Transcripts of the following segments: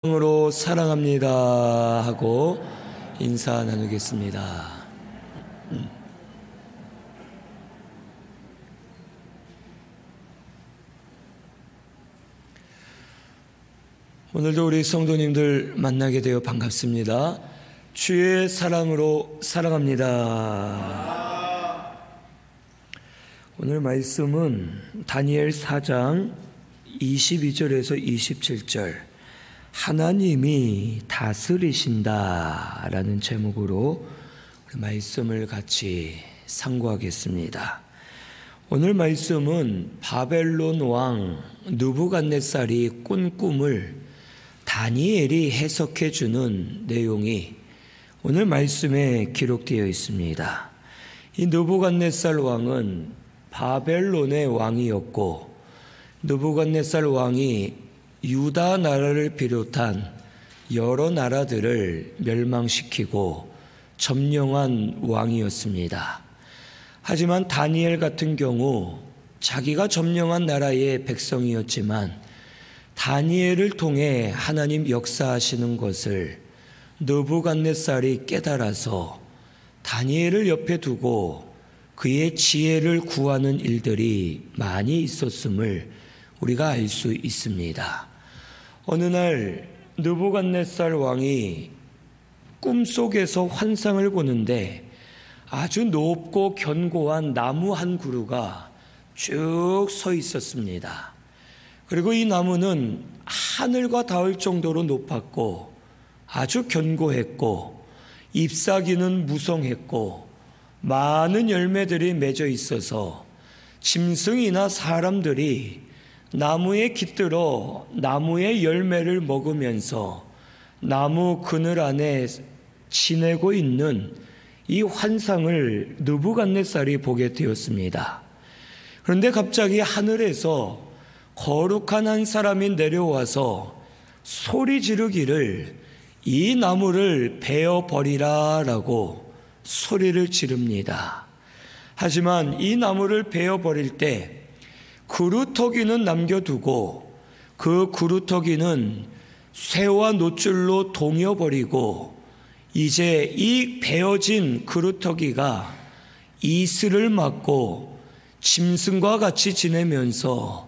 으로 사랑합니다 하고 인사 나누겠습니다. 오늘도 우리 성도님들 만나게 되어 반갑습니다. 주의 사랑으로 사랑합니다. 오늘 말씀은 다니엘 4장 22절에서 27절 하나님이 다스리신다 라는 제목으로 말씀을 같이 상고하겠습니다. 오늘 말씀은 바벨론 왕 느부갓네살이 꾼 꿈을 다니엘이 해석해 주는 내용이 오늘 말씀에 기록되어 있습니다. 이 느부갓네살 왕은 바벨론의 왕이었고, 느부갓네살 왕이 유다 나라를 비롯한 여러 나라들을 멸망시키고 점령한 왕이었습니다. 하지만 다니엘 같은 경우 자기가 점령한 나라의 백성이었지만 다니엘을 통해 하나님 역사하시는 것을 느부갓네살이 깨달아서 다니엘을 옆에 두고 그의 지혜를 구하는 일들이 많이 있었음을 우리가 알 수 있습니다. 어느 날 느부갓네살 왕이 꿈속에서 환상을 보는데 아주 높고 견고한 나무 한 그루가 쭉 서 있었습니다. 그리고 이 나무는 하늘과 닿을 정도로 높았고 아주 견고했고 잎사귀는 무성했고 많은 열매들이 맺어 있어서 짐승이나 사람들이 나무에 깃들어 나무의 열매를 먹으면서 나무 그늘 안에 지내고 있는 이 환상을 느부갓네살이 보게 되었습니다. 그런데 갑자기 하늘에서 거룩한 한 사람이 내려와서 소리 지르기를 이 나무를 베어 버리라 라고 소리를 지릅니다. 하지만 이 나무를 베어 버릴 때 그루터기는 남겨두고 그 그루터기는 쇠와 노줄로 동여버리고 이제 이 베어진 그루터기가 이슬을 맞고 짐승과 같이 지내면서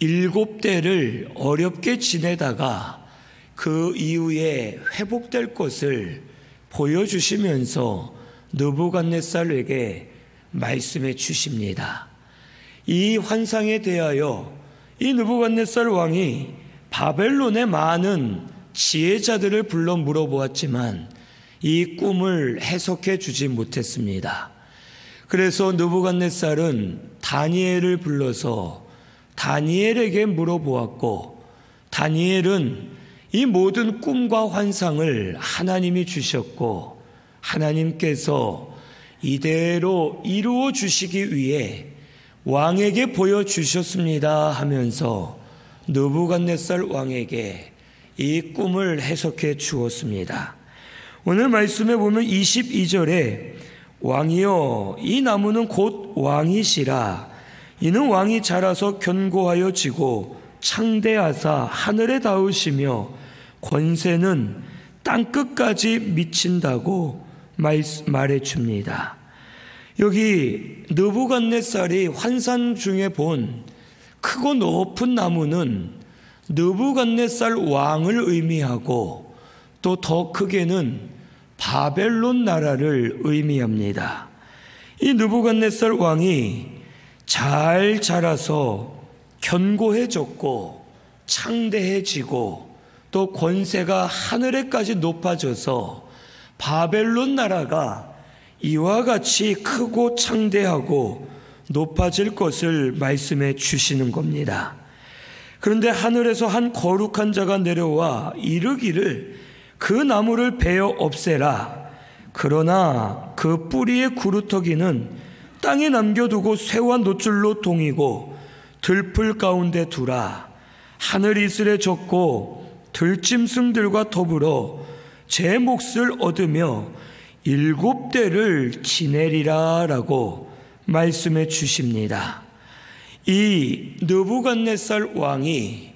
7대를 어렵게 지내다가 그 이후에 회복될 것을 보여주시면서 느부갓네살에게 말씀해 주십니다. 이 환상에 대하여 이 느부갓네살 왕이 바벨론의 많은 지혜자들을 불러 물어보았지만 이 꿈을 해석해 주지 못했습니다. 그래서 느부갓네살은 다니엘을 불러서 다니엘에게 물어보았고, 다니엘은 이 모든 꿈과 환상을 하나님이 주셨고 하나님께서 이대로 이루어 주시기 위해 왕에게 보여주셨습니다 하면서 느부갓네살 왕에게 이 꿈을 해석해 주었습니다. 오늘 말씀에 보면 22절에 왕이여 이 나무는 곧 왕이시라. 이는 왕이 자라서 견고하여 지고 창대하사 하늘에 닿으시며 권세는 땅끝까지 미친다고 말해 줍니다. 여기 느부갓네살이 환상 중에 본 크고 높은 나무는 느부갓네살 왕을 의미하고 또 더 크게는 바벨론 나라를 의미합니다. 이 느부갓네살 왕이 잘 자라서 견고해졌고 창대해지고 또 권세가 하늘에까지 높아져서 바벨론 나라가 이와 같이 크고 창대하고 높아질 것을 말씀해 주시는 겁니다. 그런데 하늘에서 한 거룩한 자가 내려와 이르기를 그 나무를 베어 없애라. 그러나 그 뿌리의 구루터기는 땅에 남겨두고 쇠와 노줄로 동이고 들풀 가운데 두라. 하늘 이슬에 젖고 들짐승들과 더불어 제 몫을 얻으며 7대를 지내리라 라고 말씀해 주십니다. 이 느부갓네살 왕이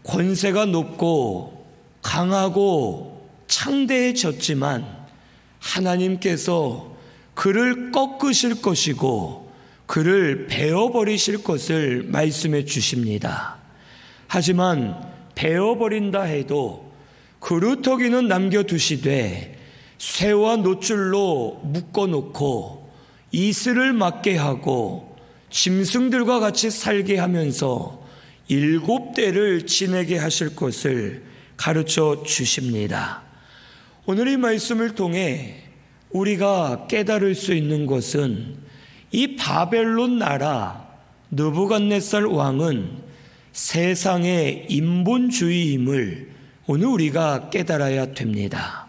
권세가 높고 강하고 창대해졌지만 하나님께서 그를 꺾으실 것이고 그를 베어버리실 것을 말씀해 주십니다. 하지만 베어버린다 해도 그루터기는 남겨두시되 쇠와 노줄로 묶어놓고 이슬을 맞게 하고 짐승들과 같이 살게 하면서 7대를 지내게 하실 것을 가르쳐 주십니다. 오늘 이 말씀을 통해 우리가 깨달을 수 있는 것은 이 바벨론 나라 느부갓네살 왕은 세상의 인본주의임을 오늘 우리가 깨달아야 됩니다.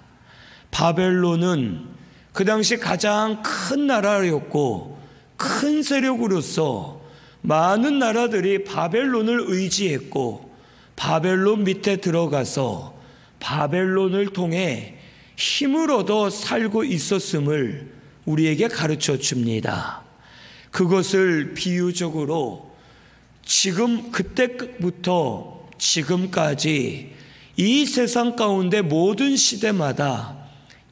바벨론은 그 당시 가장 큰 나라였고 큰 세력으로서 많은 나라들이 바벨론을 의지했고 바벨론 밑에 들어가서 바벨론을 통해 힘을 얻어 살고 있었음을 우리에게 가르쳐 줍니다. 그것을 비유적으로 그때부터 지금까지 이 세상 가운데 모든 시대마다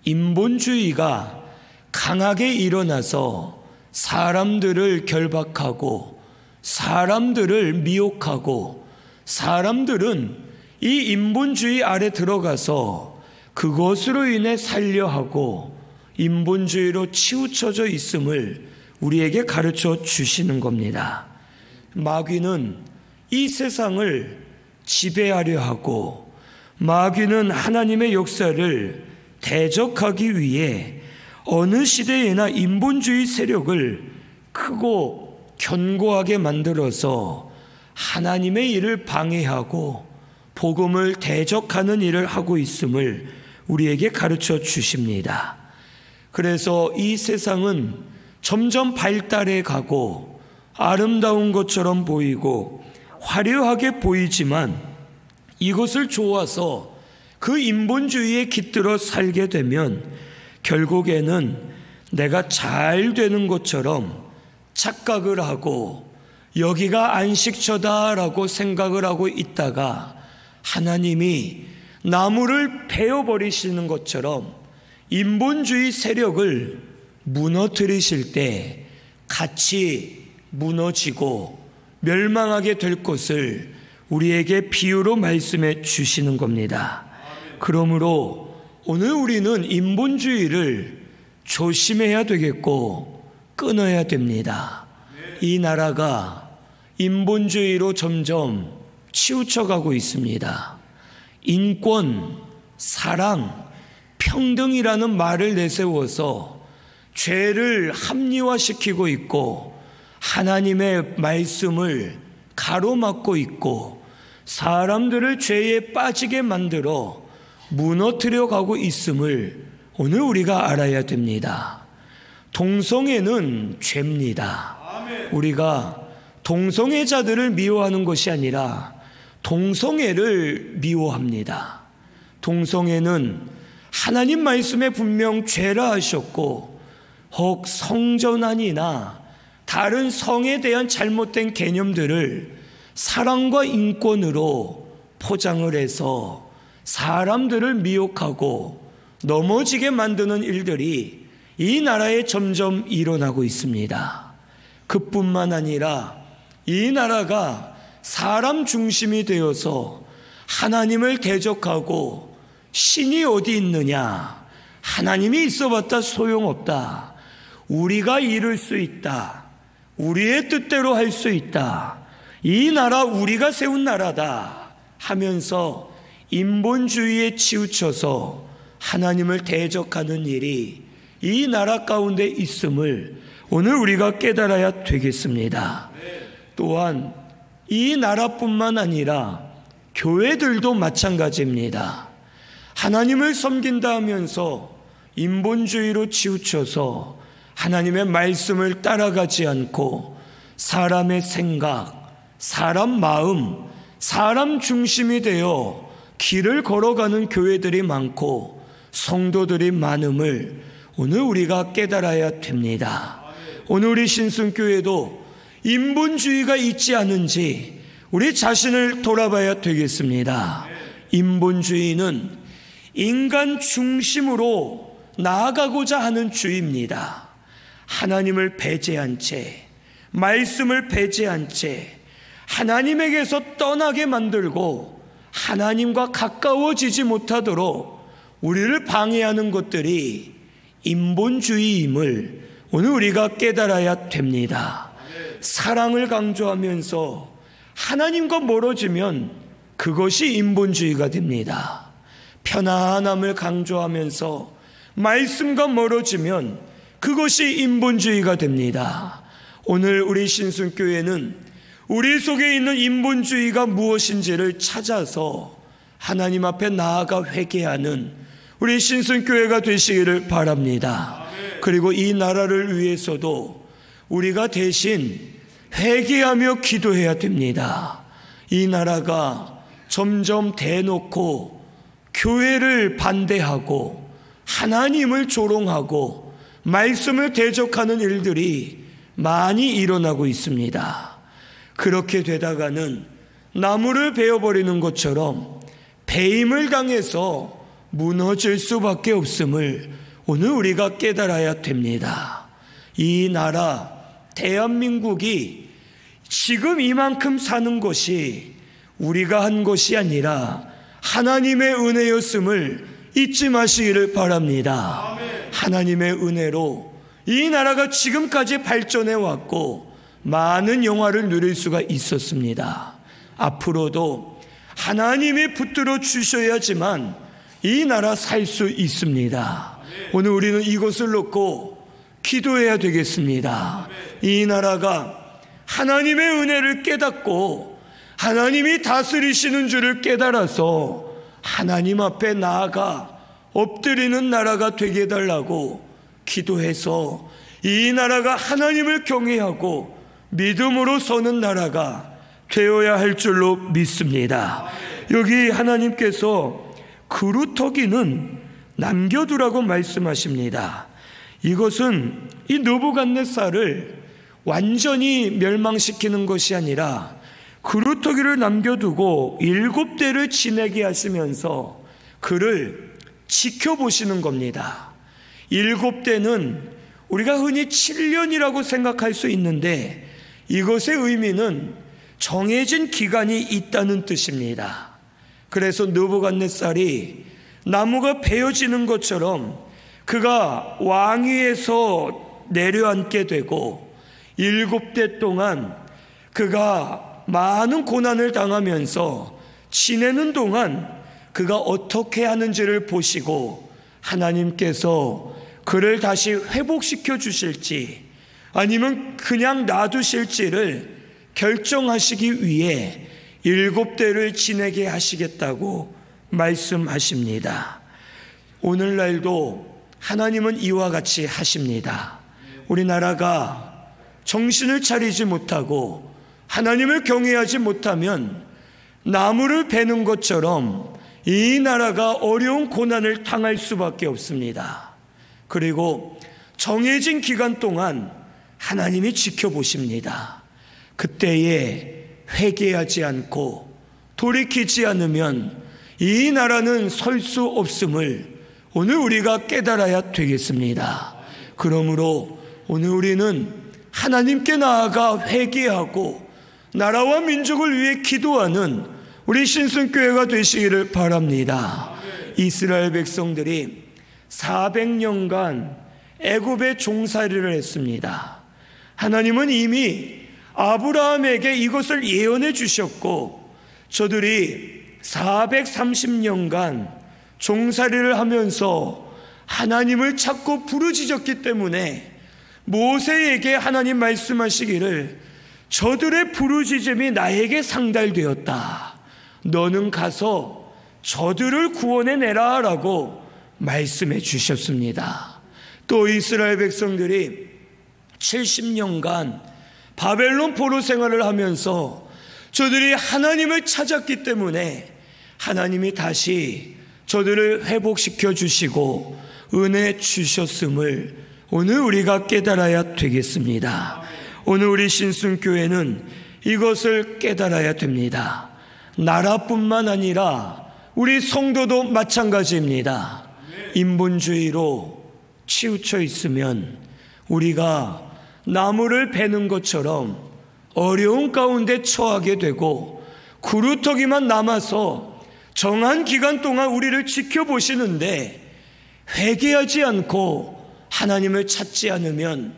인본주의가 강하게 일어나서 사람들을 결박하고 사람들을 미혹하고 사람들은 이 인본주의 아래 들어가서 그것으로 인해 살려하고 인본주의로 치우쳐져 있음을 우리에게 가르쳐 주시는 겁니다. 마귀는 이 세상을 지배하려 하고 마귀는 하나님의 역사를 대적하기 위해 어느 시대에나 인본주의 세력을 크고 견고하게 만들어서 하나님의 일을 방해하고 복음을 대적하는 일을 하고 있음을 우리에게 가르쳐 주십니다. 그래서 이 세상은 점점 발달해 가고 아름다운 것처럼 보이고 화려하게 보이지만 이것을 좋아서 그 인본주의에 깃들어 살게 되면 결국에는 내가 잘 되는 것처럼 착각을 하고 여기가 안식처다라고 생각을 하고 있다가 하나님이 나무를 베어버리시는 것처럼 인본주의 세력을 무너뜨리실 때 같이 무너지고 멸망하게 될 것을 우리에게 비유로 말씀해 주시는 겁니다. 그러므로 오늘 우리는 인본주의를 조심해야 되겠고 끊어야 됩니다. 이 나라가 인본주의로 점점 치우쳐가고 있습니다. 인권, 사랑, 평등이라는 말을 내세워서 죄를 합리화시키고 있고 하나님의 말씀을 가로막고 있고 사람들을 죄에 빠지게 만들어 무너뜨려 가고 있음을 오늘 우리가 알아야 됩니다. 동성애는 죄입니다. 우리가 동성애자들을 미워하는 것이 아니라 동성애를 미워합니다. 동성애는 하나님 말씀에 분명 죄라 하셨고 혹 성전환이나 다른 성에 대한 잘못된 개념들을 사랑과 인권으로 포장을 해서 사람들을 미혹하고 넘어지게 만드는 일들이 이 나라에 점점 일어나고 있습니다. 그뿐만 아니라 이 나라가 사람 중심이 되어서 하나님을 대적하고 신이 어디 있느냐, 하나님이 있어봤자 소용없다, 우리가 이룰 수 있다, 우리의 뜻대로 할 수 있다, 이 나라 우리가 세운 나라다 하면서 인본주의에 치우쳐서 하나님을 대적하는 일이 이 나라 가운데 있음을 오늘 우리가 깨달아야 되겠습니다. 또한 이 나라뿐만 아니라 교회들도 마찬가지입니다. 하나님을 섬긴다 하면서 인본주의로 치우쳐서 하나님의 말씀을 따라가지 않고 사람의 생각, 사람 마음, 사람 중심이 되어 길을 걸어가는 교회들이 많고 성도들이 많음을 오늘 우리가 깨달아야 됩니다. 오늘 우리 신순교회도 인본주의가 있지 않은지 우리 자신을 돌아봐야 되겠습니다. 인본주의는 인간 중심으로 나아가고자 하는 주의입니다. 하나님을 배제한 채, 말씀을 배제한 채 하나님에게서 떠나게 만들고 하나님과 가까워지지 못하도록 우리를 방해하는 것들이 인본주의임을 오늘 우리가 깨달아야 됩니다. 사랑을 강조하면서 하나님과 멀어지면 그것이 인본주의가 됩니다. 편안함을 강조하면서 말씀과 멀어지면 그것이 인본주의가 됩니다. 오늘 우리 신순교회는 우리 속에 있는 인본주의가 무엇인지를 찾아서 하나님 앞에 나아가 회개하는 우리 신순교회가 되시기를 바랍니다. 그리고 이 나라를 위해서도 우리가 대신 회개하며 기도해야 됩니다. 이 나라가 점점 대놓고 교회를 반대하고 하나님을 조롱하고 말씀을 대적하는 일들이 많이 일어나고 있습니다. 그렇게 되다가는 나무를 베어버리는 것처럼 배임을 당해서 무너질 수밖에 없음을 오늘 우리가 깨달아야 됩니다. 이 나라 대한민국이 지금 이만큼 사는 것이 우리가 한 것이 아니라 하나님의 은혜였음을 잊지 마시기를 바랍니다. 하나님의 은혜로 이 나라가 지금까지 발전해 왔고 많은 영화를 누릴 수가 있었습니다. 앞으로도 하나님이 붙들어 주셔야지만 이 나라 살 수 있습니다. 오늘 우리는 이것을 놓고 기도해야 되겠습니다. 이 나라가 하나님의 은혜를 깨닫고 하나님이 다스리시는 줄을 깨달아서 하나님 앞에 나아가 엎드리는 나라가 되게 해달라고 기도해서 이 나라가 하나님을 경외하고 믿음으로 서는 나라가 되어야 할 줄로 믿습니다. 여기 하나님께서 그루터기는 남겨두라고 말씀하십니다. 이것은 이 느부갓네살을 완전히 멸망시키는 것이 아니라 그루터기를 남겨두고 7대를 지내게 하시면서 그를 지켜보시는 겁니다. 7대는 우리가 흔히 7년이라고 생각할 수 있는데 이것의 의미는 정해진 기간이 있다는 뜻입니다. 그래서 느부갓네살이 나무가 베어지는 것처럼 그가 왕위에서 내려앉게 되고 7대 동안 그가 많은 고난을 당하면서 지내는 동안 그가 어떻게 하는지를 보시고 하나님께서 그를 다시 회복시켜 주실지 아니면 그냥 놔두실지를 결정하시기 위해 7대를 지내게 하시겠다고 말씀하십니다. 오늘날도 하나님은 이와 같이 하십니다. 우리나라가 정신을 차리지 못하고 하나님을 경외하지 못하면 나무를 베는 것처럼 이 나라가 어려운 고난을 당할 수밖에 없습니다. 그리고 정해진 기간 동안 하나님이 지켜보십니다. 그때에 회개하지 않고 돌이키지 않으면 이 나라는 설 수 없음을 오늘 우리가 깨달아야 되겠습니다. 그러므로 오늘 우리는 하나님께 나아가 회개하고 나라와 민족을 위해 기도하는 우리 신순교회가 되시기를 바랍니다. 이스라엘 백성들이 400년간 애굽에 종살이를 했습니다. 하나님은 이미 아브라함에게 이것을 예언해 주셨고 저들이 430년간 종살이를 하면서 하나님을 찾고 부르짖었기 때문에 모세에게 하나님 말씀하시기를 저들의 부르짖음이 나에게 상달되었다. 너는 가서 저들을 구원해내라 라고 말씀해 주셨습니다. 또 이스라엘 백성들이 70년간 바벨론 포로 생활을 하면서 저들이 하나님을 찾았기 때문에 하나님이 다시 저들을 회복시켜 주시고 은혜 주셨음을 오늘 우리가 깨달아야 되겠습니다. 오늘 우리 신순교회는 이것을 깨달아야 됩니다. 나라뿐만 아니라 우리 성도도 마찬가지입니다. 인본주의로 치우쳐 있으면 우리가 나무를 베는 것처럼 어려운 가운데 처하게 되고, 구루터기만 남아서 정한 기간 동안 우리를 지켜보시는데 회개하지 않고 하나님을 찾지 않으면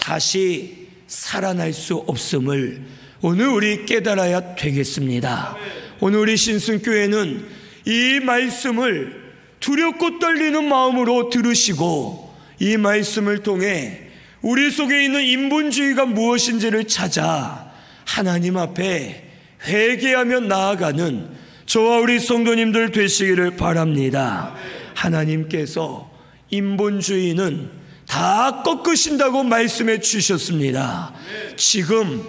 다시 살아날 수 없음을 오늘 우리 깨달아야 되겠습니다. 오늘 우리 신순교회는 이 말씀을 두렵고 떨리는 마음으로 들으시고, 이 말씀을 통해 우리 속에 있는 인본주의가 무엇인지를 찾아 하나님 앞에 회개하며 나아가는 저와 우리 성도님들 되시기를 바랍니다. 하나님께서 인본주의는 다 꺾으신다고 말씀해 주셨습니다. 지금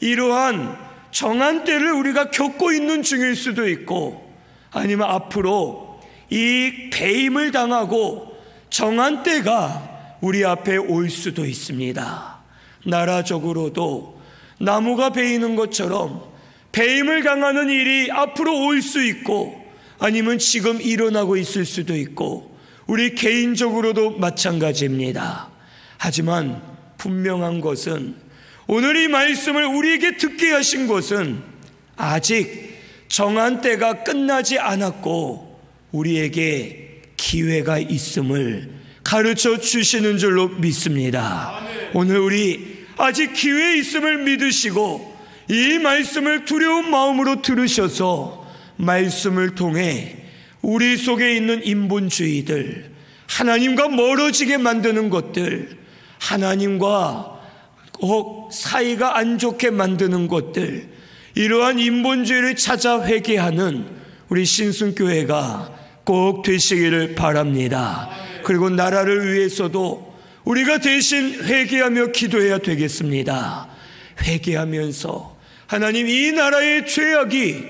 이러한 정한 때를 우리가 겪고 있는 중일 수도 있고, 아니면 앞으로 이 배임을 당하고 정한 때가 우리 앞에 올 수도 있습니다. 나라적으로도 나무가 베이는 것처럼 배임을 당하는 일이 앞으로 올 수 있고, 아니면 지금 일어나고 있을 수도 있고, 우리 개인적으로도 마찬가지입니다. 하지만 분명한 것은, 오늘 이 말씀을 우리에게 듣게 하신 것은 아직 정한 때가 끝나지 않았고 우리에게 기회가 있음을 가르쳐 주시는 줄로 믿습니다. 오늘 우리 아직 기회 있음을 믿으시고 이 말씀을 두려운 마음으로 들으셔서 말씀을 통해 우리 속에 있는 인본주의들, 하나님과 멀어지게 만드는 것들, 하나님과 사이가 안 좋게 만드는 것들, 이러한 인본주의를 찾아 회개하는 우리 신순교회가 꼭 되시기를 바랍니다. 그리고 나라를 위해서도 우리가 대신 회개하며 기도해야 되겠습니다. 회개하면서 하나님, 이 나라의 죄악이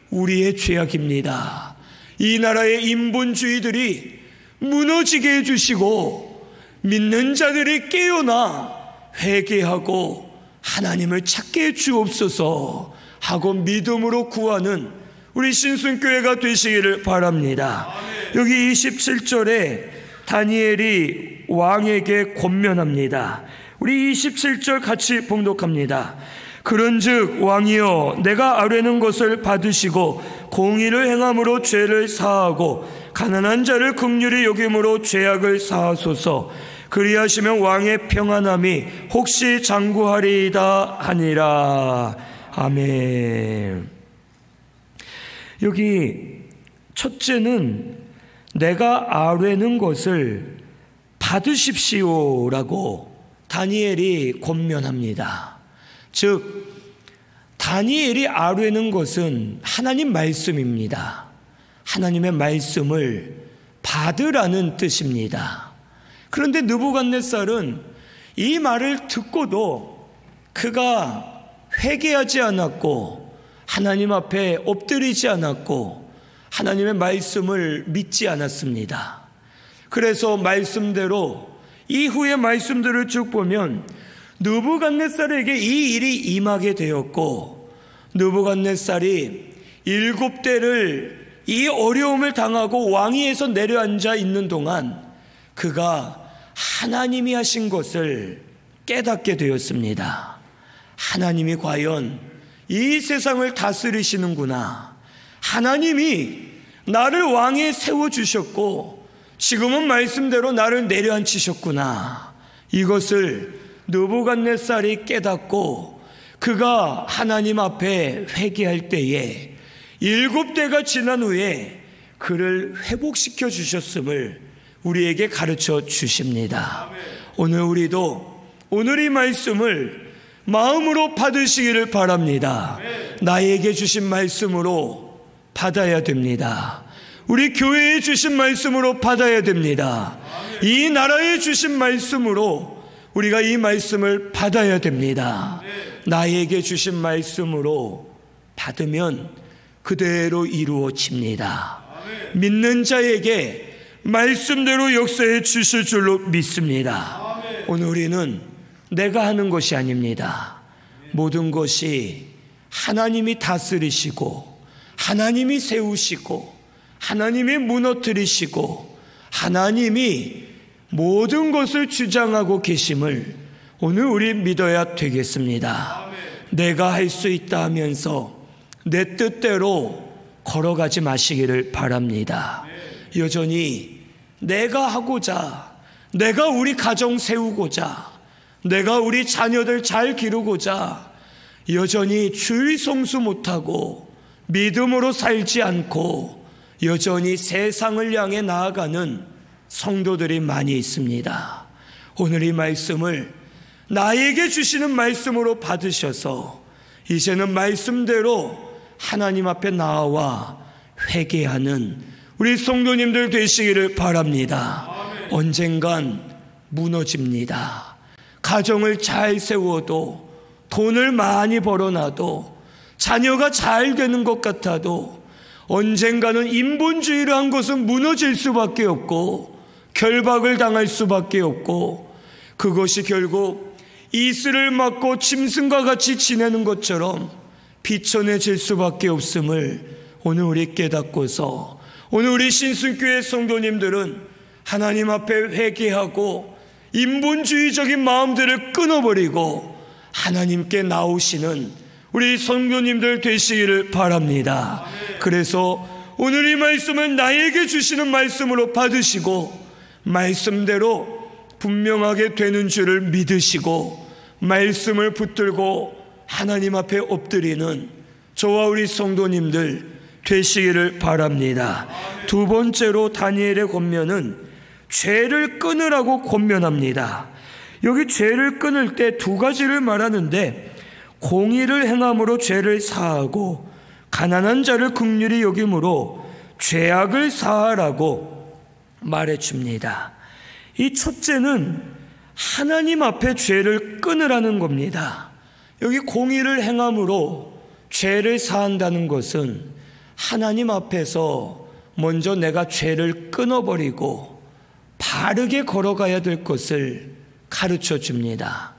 우리의 죄악입니다. 이 나라의 인본주의들이 무너지게 해주시고 믿는 자들이 깨어나 회개하고 하나님을 찾게 해 주옵소서 하고 믿음으로 구하는 우리 신순교회가 되시기를 바랍니다. 여기 27절에 다니엘이 왕에게 권면합니다. 우리 27절 같이 봉독합니다. 그런즉 왕이여, 내가 아뢰는 것을 받으시고 공의를 행함으로 죄를 사하고 가난한 자를 긍휼히 여김으로 죄악을 사하소서. 그리하시면 왕의 평안함이 혹시 장구하리이다 하니라. 아멘. 여기 첫째는 내가 아뢰는 것을 받으십시오라고 다니엘이 권면합니다. 즉 다니엘이 아뢰는 것은 하나님 말씀입니다. 하나님의 말씀을 받으라는 뜻입니다. 그런데 느부갓네살은 이 말을 듣고도 그가 회개하지 않았고 하나님 앞에 엎드리지 않았고 하나님의 말씀을 믿지 않았습니다. 그래서 말씀대로 이후의 말씀들을 쭉 보면 느부갓네살에게 이 일이 임하게 되었고, 느부갓네살이 7대를 이 어려움을 당하고 왕위에서 내려앉아 있는 동안 그가 하나님이 하신 것을 깨닫게 되었습니다. 하나님이 과연 이 세상을 다스리시는구나. 하나님이 나를 왕에 세워주셨고 지금은 말씀대로 나를 내려앉히셨구나. 이것을 느부갓네살이 깨닫고 그가 하나님 앞에 회개할 때에 7대가 지난 후에 그를 회복시켜 주셨음을 우리에게 가르쳐 주십니다. 오늘 우리도 오늘 이 말씀을 마음으로 받으시기를 바랍니다. 나에게 주신 말씀으로 받아야 됩니다. 우리 교회에 주신 말씀으로 받아야 됩니다. 이 나라에 주신 말씀으로 우리가 이 말씀을 받아야 됩니다. 나에게 주신 말씀으로 받으면 그대로 이루어집니다. 믿는 자에게 말씀대로 역사해 주실 줄로 믿습니다. 오늘 우리는 내가 하는 것이 아닙니다. 모든 것이 하나님이 다스리시고 하나님이 세우시고 하나님이 무너뜨리시고 하나님이 모든 것을 주장하고 계심을 오늘 우리 믿어야 되겠습니다. 내가 할 수 있다 하면서 내 뜻대로 걸어가지 마시기를 바랍니다. 여전히 내가 하고자, 내가 우리 가정 세우고자, 내가 우리 자녀들 잘 기르고자 여전히 주의 성수 못하고 믿음으로 살지 않고 여전히 세상을 향해 나아가는 성도들이 많이 있습니다. 오늘 이 말씀을 나에게 주시는 말씀으로 받으셔서 이제는 말씀대로 하나님 앞에 나와 회개하는 우리 성도님들 되시기를 바랍니다. 언젠간 무너집니다. 가정을 잘 세워도 돈을 많이 벌어놔도 자녀가 잘 되는 것 같아도 언젠가는 인본주의를 한 것은 무너질 수밖에 없고 결박을 당할 수밖에 없고 그것이 결국 이슬을 맞고 짐승과 같이 지내는 것처럼 비천해질 수밖에 없음을 오늘 우리 깨닫고서 오늘 우리 신순교회 성도님들은 하나님 앞에 회개하고 인본주의적인 마음들을 끊어버리고 하나님께 나오시는 우리 성도님들 되시기를 바랍니다. 그래서 오늘 이 말씀을 나에게 주시는 말씀으로 받으시고 말씀대로 분명하게 되는 줄을 믿으시고 말씀을 붙들고 하나님 앞에 엎드리는 저와 우리 성도님들 되시기를 바랍니다. 두 번째로 다니엘의 권면은 죄를 끊으라고 권면합니다. 여기 죄를 끊을 때 두 가지를 말하는데 공의를 행함으로 죄를 사하고 가난한 자를 긍휼히 여김으로 죄악을 사하라고 말해줍니다. 이 첫째는 하나님 앞에 죄를 끊으라는 겁니다. 여기 공의를 행함으로 죄를 사한다는 것은 하나님 앞에서 먼저 내가 죄를 끊어버리고 바르게 걸어가야 될 것을 가르쳐 줍니다.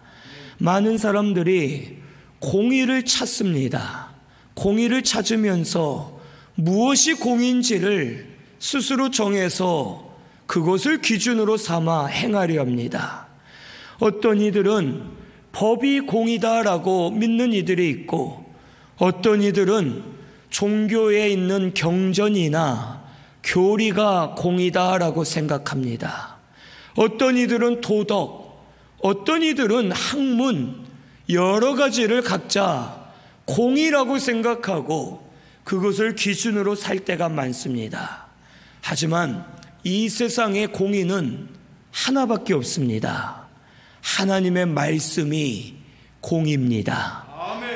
많은 사람들이 공의를 찾습니다. 공의를 찾으면서 무엇이 공의인지를 스스로 정해서 그것을 기준으로 삼아 행하려 합니다. 어떤 이들은 법이 공의다라고 믿는 이들이 있고 어떤 이들은 종교에 있는 경전이나 교리가 공의다라고 생각합니다. 어떤 이들은 도덕, 어떤 이들은 학문, 여러 가지를 각자 공의라고 생각하고 그것을 기준으로 살 때가 많습니다. 하지만 이 세상의 공의는 하나밖에 없습니다. 하나님의 말씀이 공의입니다.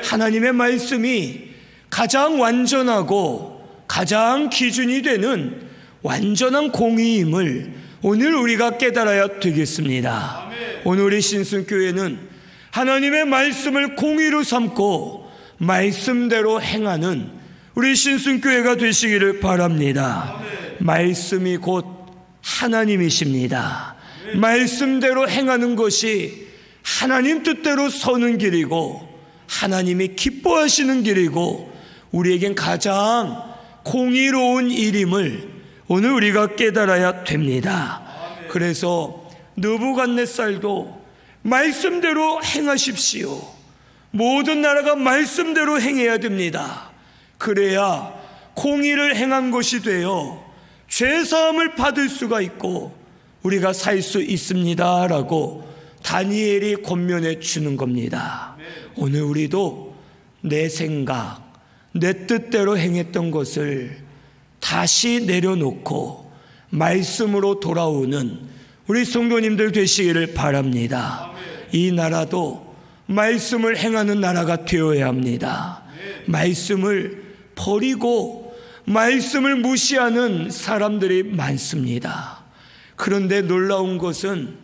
하나님의 말씀이 가장 완전하고 가장 기준이 되는 완전한 공의임을 오늘 우리가 깨달아야 되겠습니다. 오늘 우리 신순교회는 하나님의 말씀을 공의로 삼고 말씀대로 행하는 우리 신순교회가 되시기를 바랍니다. 말씀이 곧 하나님이십니다. 말씀대로 행하는 것이 하나님 뜻대로 서는 길이고 하나님이 기뻐하시는 길이고 우리에겐 가장 공의로운 일임을 오늘 우리가 깨달아야 됩니다. 그래서 느부갓네살도 말씀대로 행하십시오. 모든 나라가 말씀대로 행해야 됩니다. 그래야 공의를 행한 것이 되어 죄사함을 받을 수가 있고 우리가 살 수 있습니다 라고 다니엘이 권면해 주는 겁니다. 오늘 우리도 내 생각, 내 뜻대로 행했던 것을 다시 내려놓고 말씀으로 돌아오는 우리 성도님들 되시기를 바랍니다. 이 나라도 말씀을 행하는 나라가 되어야 합니다. 말씀을 버리고 말씀을 무시하는 사람들이 많습니다. 그런데 놀라운 것은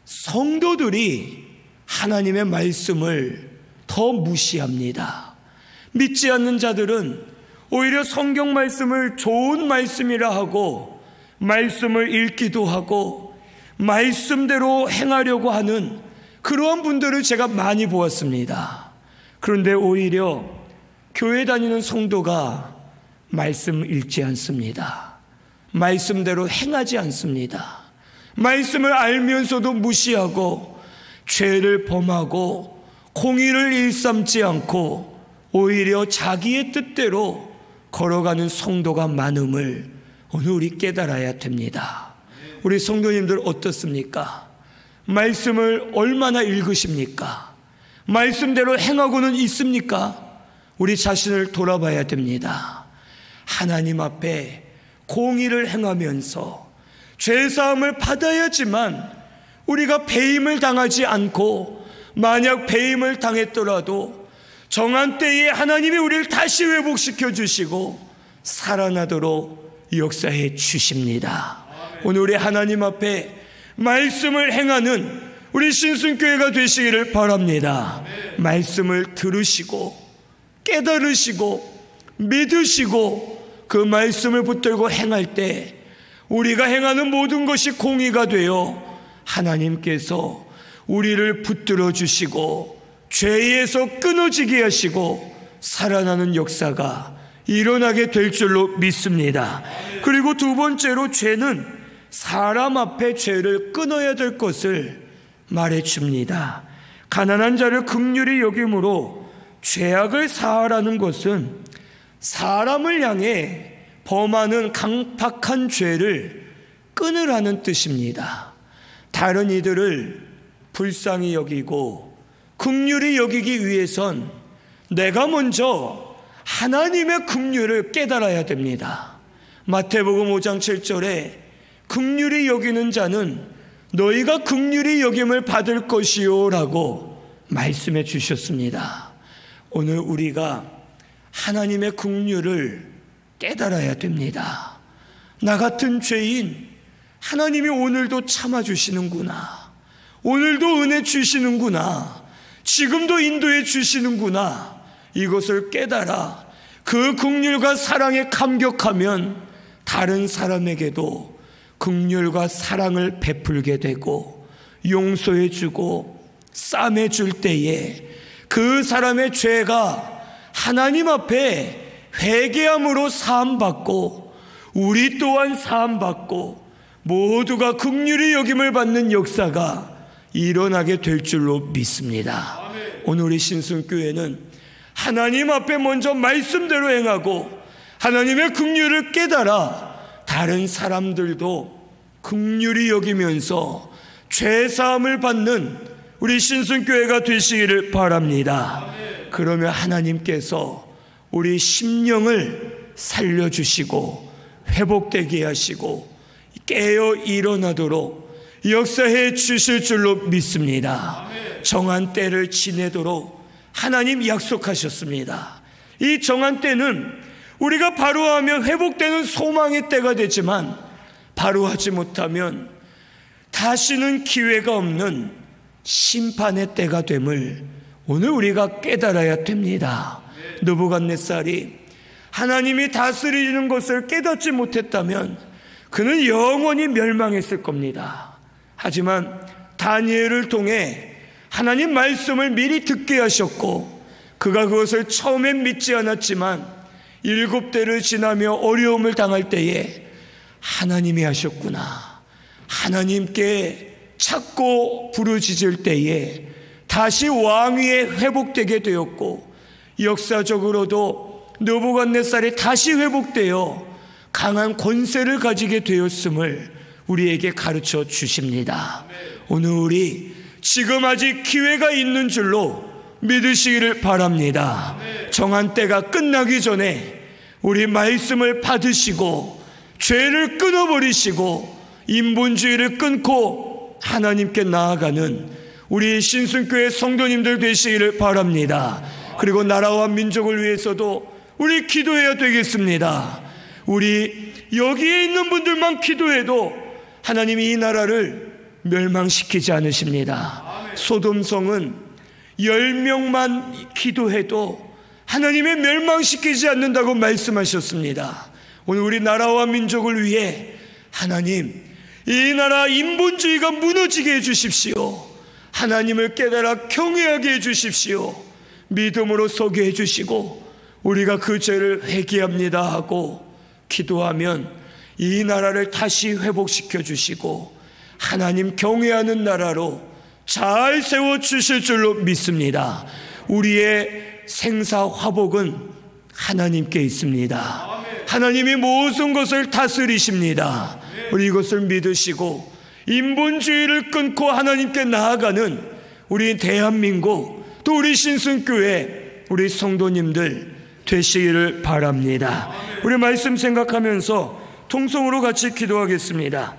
성도들이 하나님의 말씀을 더 무시합니다. 믿지 않는 자들은 오히려 성경 말씀을 좋은 말씀이라 하고 말씀을 읽기도 하고 말씀대로 행하려고 하는 그러한 분들을 제가 많이 보았습니다. 그런데 오히려 교회 다니는 성도가 말씀 읽지 않습니다. 말씀대로 행하지 않습니다. 말씀을 알면서도 무시하고 죄를 범하고 공의를 일삼지 않고 오히려 자기의 뜻대로 걸어가는 성도가 많음을 오늘 우리 깨달아야 됩니다. 우리 성도님들 어떻습니까? 말씀을 얼마나 읽으십니까? 말씀대로 행하고는 있습니까? 우리 자신을 돌아봐야 됩니다. 하나님 앞에 공의를 행하면서 죄사함을 받아야지만 우리가 배임을 당하지 않고, 만약 배임을 당했더라도 정한 때에 하나님이 우리를 다시 회복시켜 주시고 살아나도록 역사해 주십니다. 오늘 우리 하나님 앞에 말씀을 행하는 우리 신순교회가 되시기를 바랍니다. 말씀을 들으시고 깨달으시고 믿으시고 그 말씀을 붙들고 행할 때 우리가 행하는 모든 것이 공의가 되어 하나님께서 우리를 붙들어 주시고 죄에서 끊어지게 하시고 살아나는 역사가 일어나게 될 줄로 믿습니다. 그리고 두 번째로, 죄는 사람 앞에 죄를 끊어야 될 것을 말해줍니다. 가난한 자를 긍휼히 여김으로 죄악을 사하라는 것은 사람을 향해 범하는 강팍한 죄를 끊으라는 뜻입니다. 다른 이들을 불쌍히 여기고 긍휼히 여기기 위해선 내가 먼저 하나님의 긍휼을 깨달아야 됩니다. 마태복음 5장 7절에 긍휼히 여기는 자는 너희가 긍휼히 여김을 받을 것이요 라고 말씀해 주셨습니다. 오늘 우리가 하나님의 긍휼을 깨달아야 됩니다. 나 같은 죄인 하나님이 오늘도 참아주시는구나, 오늘도 은혜 주시는구나, 지금도 인도해 주시는구나, 이것을 깨달아 그 긍휼과 사랑에 감격하면 다른 사람에게도 긍휼과 사랑을 베풀게 되고 용서해 주고 싸매 줄 때에 그 사람의 죄가 하나님 앞에 회개함으로 사함받고 우리 또한 사함받고 모두가 긍휼히 여김을 받는 역사가 일어나게 될 줄로 믿습니다. 오늘 우리 신순교회는 하나님 앞에 먼저 말씀대로 행하고 하나님의 긍휼을 깨달아 다른 사람들도 긍휼히 여기면서 죄사함을 받는 우리 신순교회가 되시기를 바랍니다. 그러면 하나님께서 우리 심령을 살려주시고 회복되게 하시고 깨어 일어나도록 역사해 주실 줄로 믿습니다. 정한 때를 지내도록 하나님 약속하셨습니다. 이 정한 때는 우리가 바로 하면 회복되는 소망의 때가 되지만 바로 하지 못하면 다시는 기회가 없는 심판의 때가 됨을 오늘 우리가 깨달아야 됩니다. 느부갓네살이 하나님이 다스리는 것을 깨닫지 못했다면 그는 영원히 멸망했을 겁니다. 하지만 다니엘을 통해 하나님 말씀을 미리 듣게 하셨고 그가 그것을 처음엔 믿지 않았지만 7대를 지나며 어려움을 당할 때에 하나님이 하셨구나, 하나님께 찾고 부르짖을 때에 다시 왕위에 회복되게 되었고 역사적으로도 느부갓네살이 다시 회복되어 강한 권세를 가지게 되었음을 우리에게 가르쳐 주십니다. 오늘 우리 지금 아직 기회가 있는 줄로 믿으시기를 바랍니다. 정한 때가 끝나기 전에 우리 말씀을 받으시고 죄를 끊어버리시고 인본주의를 끊고 하나님께 나아가는 우리 신순교회 성도님들 되시기를 바랍니다. 그리고 나라와 민족을 위해서도 우리 기도해야 되겠습니다. 우리 여기에 있는 분들만 기도해도 하나님이 이 나라를 멸망시키지 않으십니다. 소돔성은 10명만 기도해도 하나님의 멸망시키지 않는다고 말씀하셨습니다. 오늘 우리 나라와 민족을 위해 하나님, 이 나라 인본주의가 무너지게 해주십시오. 하나님을 깨달아 경외하게 해주십시오. 믿음으로 서게 해주시고 우리가 그 죄를 회개합니다 하고 기도하면 이 나라를 다시 회복시켜 주시고 하나님 경외하는 나라로 잘 세워주실 줄로 믿습니다. 우리의 생사 화복은 하나님께 있습니다. 하나님이 모든 것을 다스리십니다. 우리 이것을 믿으시고 인본주의를 끊고 하나님께 나아가는 우리 대한민국, 또 우리 신승교회, 우리 성도님들 되시기를 바랍니다. 우리 말씀 생각하면서 통성으로 같이 기도하겠습니다.